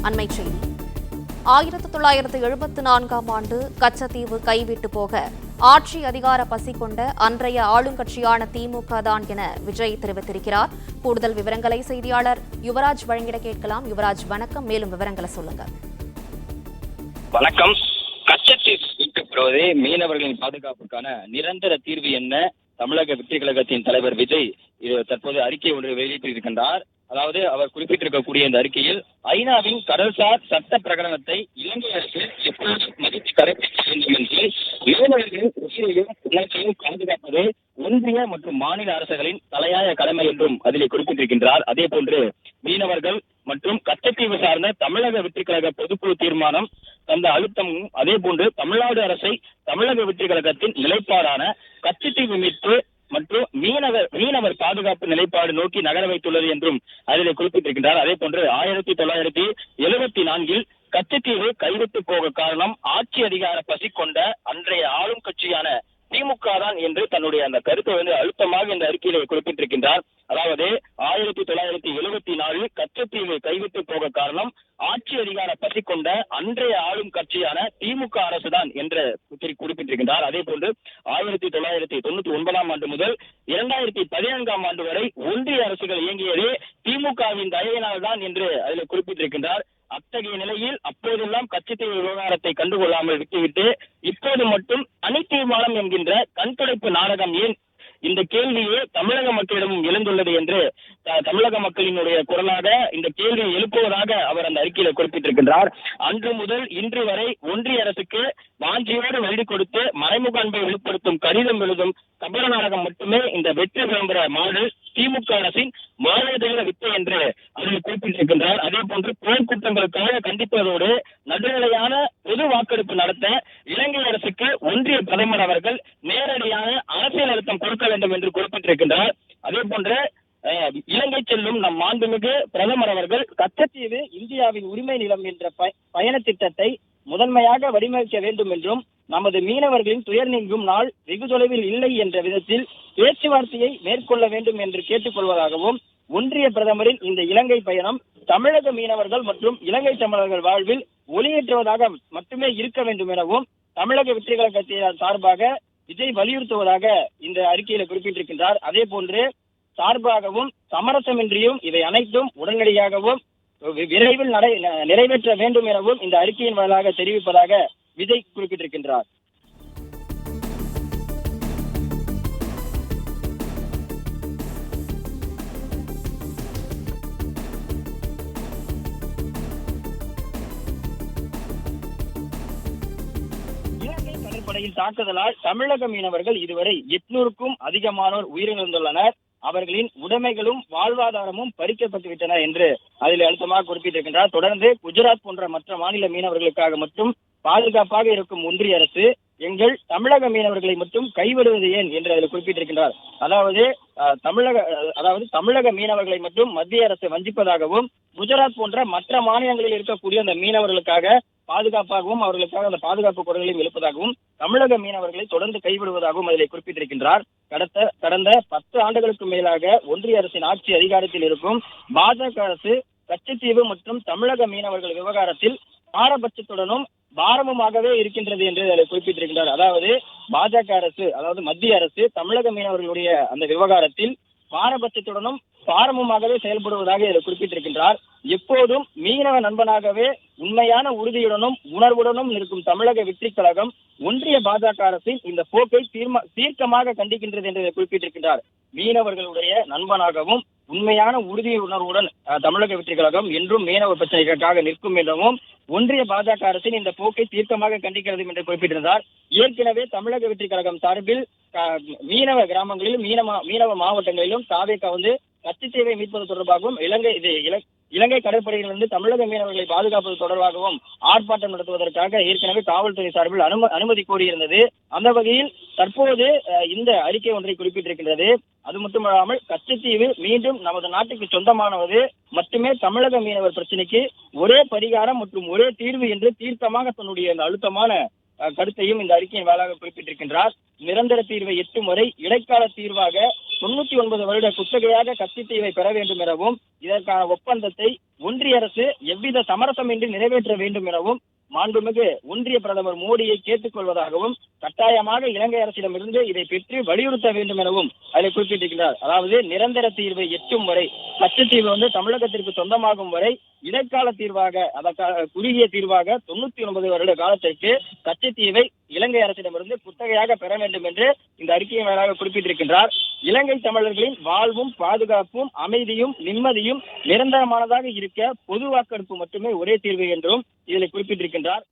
அண்மைச் செய்தி. 1974ஆம் ஆண்டு கச்சத்தீவு கைவிட்டு போக ஆட்சி அதிகார பசி கொண்ட அன்றைய ஆளுங்கட்சியான திமுக தான் என விஜய் தெரிவித்திருக்கிறார். கூடுதல் விவரங்களை செய்தியாளர் யுவராஜ் வழங்கிட கேட்கலாம். யுவராஜ், வணக்கம். மேலும் விவரங்களை சொல்லுங்க. வணக்கம். கச்சத்தீவு விட்டுப்படுவதே மீனவர்களின் பாதுகாப்புக்கான நிரந்தர தீர்வு என்ன? தமிழக வெற்றி கழகத்தின் தலைவர் விஜய் தற்போது அறிக்கை ஒன்று வெளியிட்டிருக்கின்றார். அதாவது அவர் குறிப்பிட்டிருக்கக்கூடிய இந்த அறிக்கையில் ஐநாவின் கடல்சார் சட்ட பிரகடனத்தை இலங்கை அரசு எப்போது மதித்து கடைபிடிக்க வேண்டும் என்று மீனவர்களின் உயிரையும் உணர்ச்சியையும் பாதுகாப்பது ஒன்றிய மற்றும் மாநில அரசுகளின் தலையாய கடமை என்றும் அதில் குறிப்பிட்டிருக்கின்றார். அதே போன்று மீனவர்கள் மற்றும் கச்சத்தீவு சார்ந்த தமிழக வெற்றி கழக பொதுக்குழு தீர்மானம் தந்த அழுத்தமும் அதே போன்று தமிழ்நாடு அரசை தமிழக வெற்றி கழகத்தின் நிலைப்பாடான கச்சத்தீவு மீட்பு மற்றும் மீனவர் பாதுகாப்பு நிலைப்பாடு நோக்கி நகர வைத்துள்ளது என்றும் அதில் குறிப்பிட்டிருக்கின்றார். அதே போன்று 1974 கச்சத்தீவு கைவிட்டு போக காரணம் ஆட்சி அதிகார பசி கொண்ட அன்றைய ஆளும் கட்சியான திமுக தான் என்று தன்னுடைய அந்த கருத்தை அழுத்தமாக இந்த அறிக்கையிலே குறிப்பிட்டிருக்கின்றார். அதாவது 1974 கச்சத்தீவு கைவிட்டு போக காரணம் ஆட்சி அதிகார பசி கொண்ட அன்றைய ஆளும் கட்சியான திமுக அரசுதான் என்று குறிப்பிட்டிருக்கின்றார். அதே போன்று 1999ஆம் ஆண்டு முதல் 2014ஆம் ஆண்டு வரை ஒன்றிய அரசுகள் இயங்கியதே திமுகவின் தயவினால் தான் என்று அதில் குறிப்பிட்டிருக்கின்றார். அத்தகைய நிலையில் அப்போதெல்லாம் கச்சத்தீவு விவகாரத்தை கண்டுகொள்ளாமல் விட்டுவிட்டு இப்போது மட்டும் தனி தீர்மானம் என்கின்ற கண்துடைப்பு நாடகம் ஏன்? இந்த கேள்வியே தமிழக மக்களிடமும் எழுந்துள்ளது என்று தமிழக மக்களினுடைய குரலாக இந்த கேள்வியை எழுப்புவதாக அவர் அந்த அறிக்கையில குறிப்பிட்டிருக்கின்றார். அன்று முதல் இன்று வரை ஒன்றிய அரசுக்கு வாஞ்சியோடு வழி கொடுத்து மறைமுக அன்பை வெளிப்படுத்தும் கடிதம் எழுதும் கபட நாடகம் மட்டுமே இந்த வெற்றி விளம்பர மாடல் திமுக அரசின் மாநில வித்தை என்று அதில் குறிப்பிட்டிருக்கின்றார். அதே போன்று போர் குற்றங்களுக்காக கண்டிப்பதோடு நடுநிலையான பொது வாக்கெடுப்பு நடத்த இலங்கை அரசுக்கு ஒன்றிய பிரதமர் அவர்கள் நேரடியான அரசியல் அழுத்தம் கொடுக்க வேண்டும் என்று குறிப்பிட்டிருக்கின்றார். அதே போன்று இலங்கை செல்லும் நம் மாண்புமிகு பிரதமர் அவர்கள் கச்சத்தீவு இந்தியாவின் உரிமை நிலம் என்ற பயண திட்டத்தை முதன்மையாக வடிவமைக்க வேண்டும் என்றும் நமது மீனவர்களின் துயர் நீங்கும் நாள் வெகு தொலைவில் இல்லை என்ற விதத்தில் பேச்சுவார்த்தையை மேற்கொள்ள வேண்டும் என்று கேட்டுக்கொள்வதாகவும் ஒன்றிய பிரதமரின் இந்த இலங்கை பயணம் தமிழக மீனவர்கள் மற்றும் இலங்கை தமிழர்கள் வாழ்வில் ஒளியேற்றுவதாக மட்டுமே இருக்க வேண்டும் எனவும் தமிழக வெற்றி கழகத்தின் சார்பாக விஜய் வலியுறுத்துவதாக இந்த அறிக்கையில குறிப்பிட்டிருக்கின்றார். அதே போன்று சார்பாகவும் சமரசமின்றியும் இவை அனைத்தும் உடனடியாகவும் விரைவில் நிறைவேற்ற வேண்டும் எனவும் இந்த அறிக்கையின் வாயிலாக தெரிவிப்பதாக விஜய் குறிப்பிட்டிருக்கின்றார். இலங்கை கடற்படையின் தாக்குதலால் தமிழக மீனவர்கள் இதுவரை 800க்கும் அதிகமானோர் உயிரிழந்துள்ளனர். அவர்களின் உடைமைகளும் வாழ்வாதாரமும் பறிக்கப்பட்டு விட்டன என்று அதில் அழுத்தமாக குறிப்பிட்டிருக்கின்றார். தொடர்ந்து குஜராத் போன்ற மற்ற மாநில மீனவர்களுக்காக மட்டும் பாதுகாப்பாக இருக்கும் ஒன்றிய அரசு எங்கள் தமிழக மீனவர்களை மட்டும் கைவிடுவது ஏன் என்று அதில் குறிப்பிட்டிருக்கின்றார். அதாவது தமிழக மீனவர்களை மட்டும் மத்திய அரசு வஞ்சிப்பதாகவும் குஜராத் போன்ற மற்ற மாநிலங்களில் இருக்கக்கூடிய அந்த மீனவர்களுக்காக பாதுகாப்பாகவும் அவர்களுக்காக அந்த பாதுகாப்பு குரல்களையும் எழுப்பதாகவும் தமிழக மீனவர்களை தொடர்ந்து கைவிடுவதாகவும் அதில் குறிப்பிட்டிருக்கின்றார். கடந்த 10 ஆண்டுகளுக்கு மேலாக ஒன்றிய அரசின் ஆட்சி அதிகாரத்தில் இருக்கும் பாஜக அரசு கச்சத்தீவு மற்றும் தமிழக மீனவர்கள் விவகாரத்தில் பாரபட்சத்துடனும் பாரமுமாகவே இருக்கின்றது என்று அதில் குறிப்பிட்டிருக்கின்றார். அதாவது பாஜக அரசு, அதாவது மத்திய அரசு தமிழக மீனவர்களுடைய அந்த விவகாரத்தில் பாரபட்சத்துடனும் பாரமுமாகவே செயல்படுவதாக இதில் குறிப்பிட்டிருக்கின்றார். எப்போதும் மீனவ நண்பனாகவே உண்மையான உறுதியுடனும் உணர்வுடனும் இருக்கும் தமிழக வெற்றி கழகம் ஒன்றிய பாஜக அரசின் இந்த போக்கை தீர்க்கமாக கண்டிக்கின்றது என்று குறிப்பிட்டிருக்கின்றார். மீனவர்களுடைய நண்பனாகவும் உண்மையான உறுதி உணர்வுடன் தமிழக வெற்றி கழகம் என்றும் மீனவ பிரச்சனைகளுக்காக நிற்கும் என்றும் ஒன்றிய பாஜக அரசின் இந்த போக்கை தீர்க்கமாக கண்டிக்கிறது என்று குறிப்பிட்டிருந்தார். ஏற்கனவே தமிழக வெற்றி கழகம் சார்பில் மீனவ கிராமங்களிலும் மீனவ மாவட்டங்களிலும் தாவேகா கச்சத்தீவை மீட்பது தொடர்பாகவும் இலங்கை கடற்படையிலிருந்து தமிழக மீனவர்களை பாதுகாப்பது தொடர்பாகவும் ஆர்ப்பாட்டம் நடத்துவதற்காக ஏற்கனவே காவல்துறை சார்பில் அனுமதி கோரியிருந்தது. அந்த வகையில் தற்போது இந்த அறிக்கை ஒன்றை குறிப்பிட்டிருக்கின்றது. அது மட்டுமல்லாமல் கச்சத்தீவு மீண்டும் நமது நாட்டுக்கு சொந்தமானது மட்டுமே தமிழக மீனவர் பிரச்சனைக்கு ஒரே பரிகாரம் மற்றும் ஒரே தீர்வு என்று தீர்க்கமாக தன்னுடைய அந்த அழுத்தமான கருத்தையும் இந்த அறிக்கையின் வாயிலாக குறிப்பிட்டிருக்கின்றார். நிரந்தர தீர்வை எட்டும் வரை இடைக்கால தீர்வாக 99 வருட குத்தகையாக கச்சத்தீவை பெற வேண்டும் எனவும் இதற்கான ஒப்பந்தத்தை ஒன்றிய அரசு எவ்வித சமரசமின்றி நிறைவேற்ற வேண்டும் எனவும் மாண்புமிகு ஒன்றிய பிரதமர் மோடியை கேட்டுக் கொள்வதாகவும் கட்டாயமாக இலங்கை அரசிடமிருந்து இதை பெற்று வலியுறுத்த வேண்டும் எனவும் அதில் குறிப்பிட்டிருக்கிறார். அதாவது நிரந்தர தீர்வை எட்டும் வரை கச்சத்தீவு தமிழகத்திற்கு சொந்தமாகும் வரை இடைக்கால தீர்வாக குறுகிய தீர்வாக 99 வருட காலத்திற்கு கச்சத்தீவை இலங்கை அரசிடமிருந்து குத்தகையாக பெற வேண்டும் என்று இந்த அறிக்கையின் வாயிலாக குறிப்பிட்டிருக்கின்றார். இலங்கை தமிழர்களின் வாழ்வும் பாதுகாப்பும் அமைதியும் நிம்மதியும் நிரந்தரமானதாக இருக்க பொது வாக்கெடுப்பு மட்டுமே ஒரே தீர்வு என்றும் இதில் குறிப்பிட்டிருக்கின்றார்.